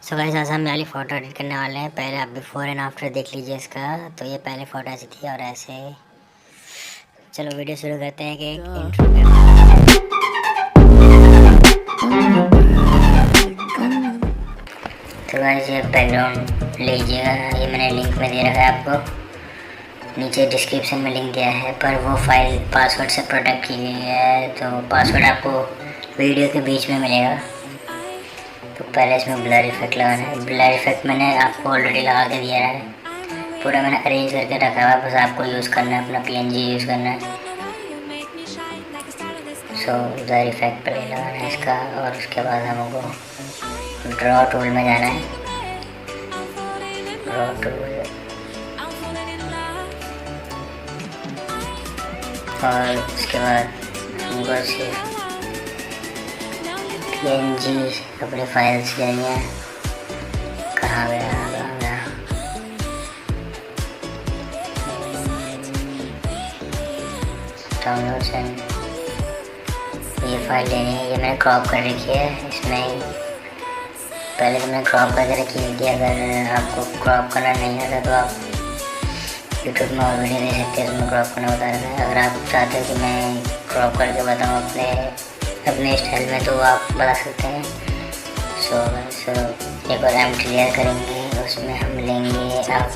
So guys आज हम वाली फ़ोटो एडिट करने वाले हैं। पहले आप बिफोर एंड आफ्टर देख लीजिए इसका। तो ये पहले फ़ोटो ऐसी थी और ऐसे। चलो वीडियो शुरू करते हैं कि एक इंट्रो करते हैं। तो गाइस ये बैकग्राउंड लीजिएगा, ये मैंने लिंक में दे रखा है आपको, नीचे डिस्क्रिप्शन में लिंक दिया है, पर वो फाइल पासवर्ड से प्रोटेक्ट की गई है, तो पासवर्ड आपको वीडियो के बीच में मिलेगा। तो पहले इसमें ब्लर इफेक्ट लगाना है। ब्लर इफेक्ट मैंने आपको ऑलरेडी लगा के दिया है, पूरा मैंने अरेंज करके रखा हुआ, बस आपको यूज़ करना है, अपना PNG यूज़ करना है। सो ब्लर इफेक्ट पहले लगाना है इसका, और उसके बाद हमको ड्रॉ टूल में जाना है। ड्रॉ टूल और उसके बाद हमको सिर्फ PNG अपनी फाइल्स लेनी है। कहाँ गया डाउनलोड से ये फाइल लेनी है। ये मैंने क्रॉप कर रखी है इसमें, पहले तो मैंने क्रॉप करके रखी है कि अगर आपको क्रॉप करना नहीं आता तो आप यूट्यूब में और वीडियो देख सकते हैं, उसमें क्रॉप करना बता रहा है। अगर आप चाहते हो कि मैं क्रॉप करके बताऊँ अपने स्टाइल में तो आप बता सकते हैं। सो एक और हम क्लियर करेंगे, उसमें हम लेंगे आप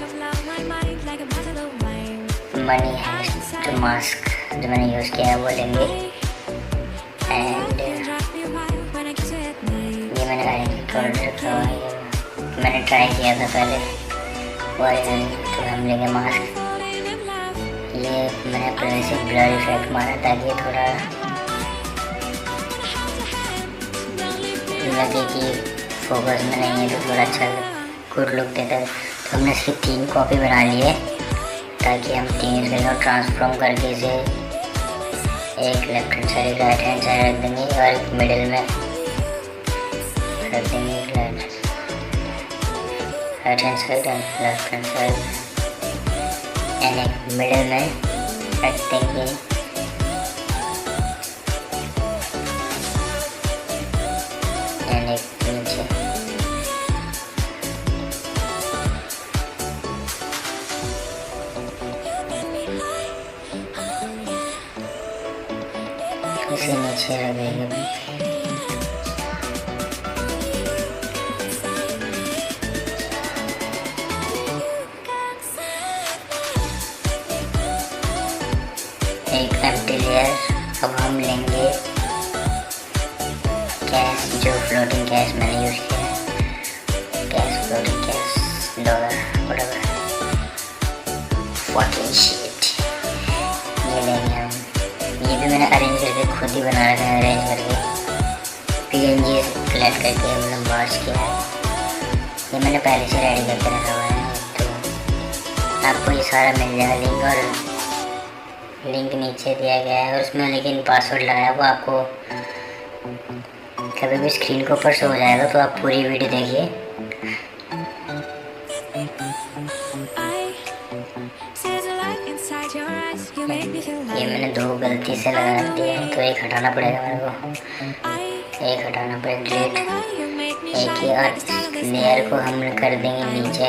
मनी है जो मास्क जो मैंने यूज़ किया है वो लेंगे। एंड ये मैंने ऑर्डर रखा हुआ है, मैंने ट्राई किया था पहले तो हम लेंगे मास्क। ये मैंने पहले से ब्लर इफेक्ट मारा ताकि थोड़ा लगे कि फोकस में नहीं है, तो थोड़ा अच्छा गुड लुक देता है। तो हमने सिर्फ 3 कॉपी बना ली है ताकि हम 3 इसके और ट्रांसफॉर्म करके इसे एक left hand side right hand side रख देंगे और एक मिडिल में रख देंगे, right hand side and left hand side, and एक मिडिल में रख देंगे एंड एक नीचे। इसे नीचे रख देंगे। एक एम्प्टी लेयर। अब हम लेंगे कैश, जो फ्लोटिंग कैश मैंने यूज़ किया है, कैश फ्लोटिंग कैश डॉलर वगैरह 14 शीट ये लेंगे हम। ये भी मैंने अरेंज करके खुद ही बना रखा है, अरेंज करके PNG कलेक्ट करके मतलब वाश किया है। ये मैंने पहले से रेडी करके रखा हुआ है, तो आपको ये सारा मिल जाएगा लिंक, और लिंक नीचे दिया गया है। और उसमें लेकिन पासवर्ड लगाया वो आपको कभी भी स्क्रीन के ऊपर शो हो जाएगा, तो आप पूरी वीडियो देखिए। ये मैंने 2 गलती से लगा दिए हैं, तो एक हटाना पड़ेगा मेरे को, एक हटाना पड़ेगा डिलीट एक ही, और लेयर को हम कर देंगे नीचे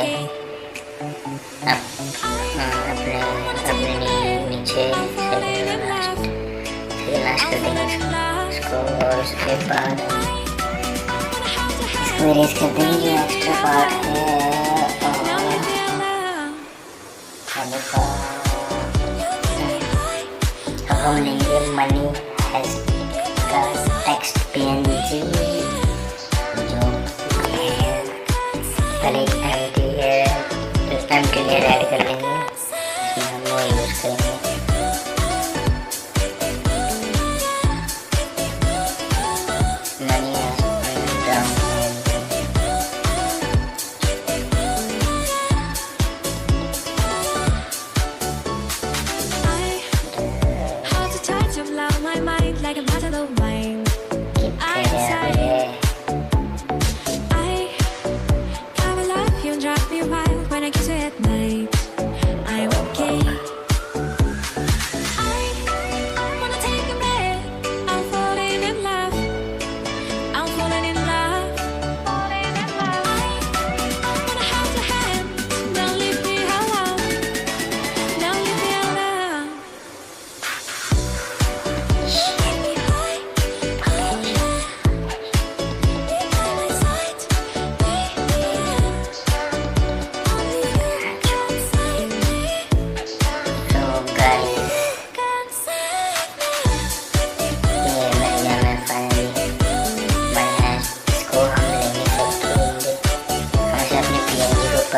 अपने नीचे लास्ट कर देंगे इसको, और उसके बाद इसको इरेज कर देंगे जो एक्स्ट्रा पार्ट है। अब हम लेंगे मनी हैश का टेक्स्ट PNG जो है, पहले एक एम्प्टी लेयर ऐड कर लेंगे, इसमें हम वो यूज़ करेंगे।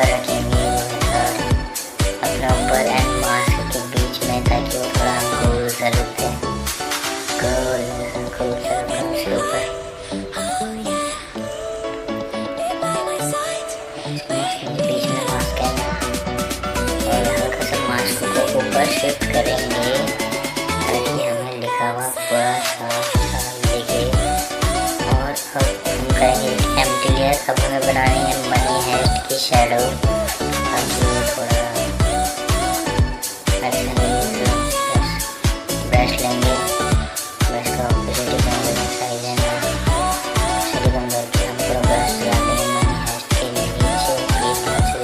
ऊपर रखेंगे और अपने ऊपर एंड मास्क के बीच में, ताकि वो थोड़ा हमको ज़रूरत है उसके ऊपर। बीच में मास्क है और हल्का सा मास्क को ऊपर शिफ्ट करेंगे ताकि हमें लिखा हुआ पूरा साफ दिखे। और अब हम करेंगे एम्प्टी लेयर। अब हमें बनानी है मनी हेस्ट की शैडो। अब थोड़ा ब्रश लेंगे, ब्रश का ऑपोजिट करेंगे साइज एंड ऑपोजिट कम करके हम पूरा ब्रश लगा देंगे मनी हेस्ट के नीचे। प्लीज ध्यान से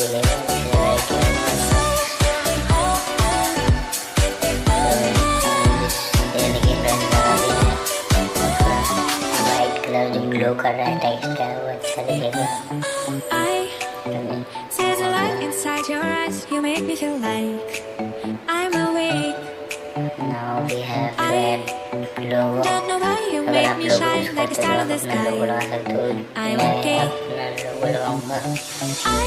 देखिएगा, जो ग्लो कर रहा है टेक्स्ट का, वो अच्छा दिखेगा। There's a light inside your eyes, you make me feel like I'm awake. Now we have red logo। Don't know why you अगर make आप me logo shine use like a करते star हो in the अपना लोगो लगा sky. सकते हो। I'm मैं okay। अपना लोगो लगाऊंगा। I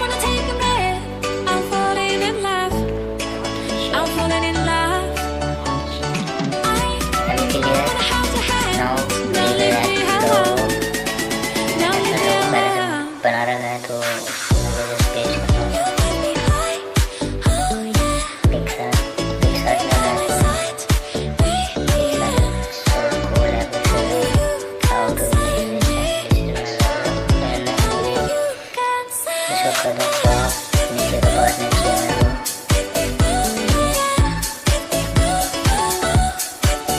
wanna take a breath. I'm falling in love. I'm falling in love. I empty layer. wanna hold your hand. Now Don't we leave have me logo। alone. Don't leave me पहले से alone. बना रखा है तो लोगो just paste करना होगा। Take me high. Oh yeah. PicsArt में रहता है। So cool है कुछ how to use this and this is my logo। इसको कर दो क्रॉप नीचे का पार्ट नीचे में वो।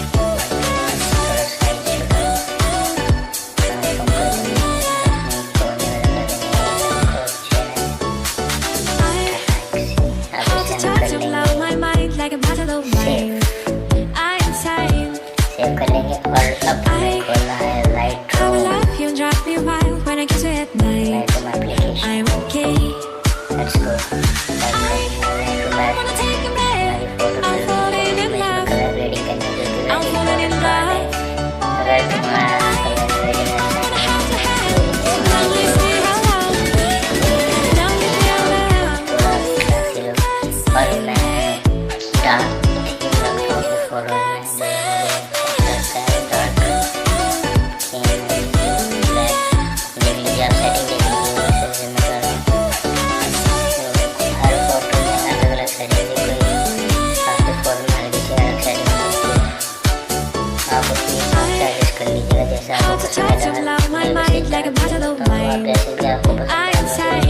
थोड़ा साइज छोटा ट्रांसफॉर्म कर देंगे, अपने कोने में लगा देंगे अब Hold इसे the हम touch कर of लेंगे love, my mind like a bottle of wine. I'm inside. Save कर लेंगे। और अब हमें खोलना है light I will room. love you and drive me wild when I kiss you at night. Light room application. I'm okay. Let's go. Light room Wanna take a breath. I'm falling in love. Colour grading करने के लिए I'm falling in love. अगर तुम्हारा colour grading Wanna hold your hand. Don't leave me alone. Don't leave me alone. थोड़ा classy look और मैं dark theme रखता हूँ फोटो में, जो मुझे अच्छा लगता है डार्क थीम ब्लैक। लेकिन जब सेटिंग देखेंगे वैसे मैं कर रहा हूँ। तो हर फोटो में अलग अलग सेटिंग दी गई है। आपके फोटो में हर किसी अलग सेटिंग होती है, आप उसकी एडजस्ट कर लीजिएगा जैसे आपको Hold the पसंद touch of है। love, my mind like a bottle of आप wine. जैसे भी आपको पसंद I'm है inside.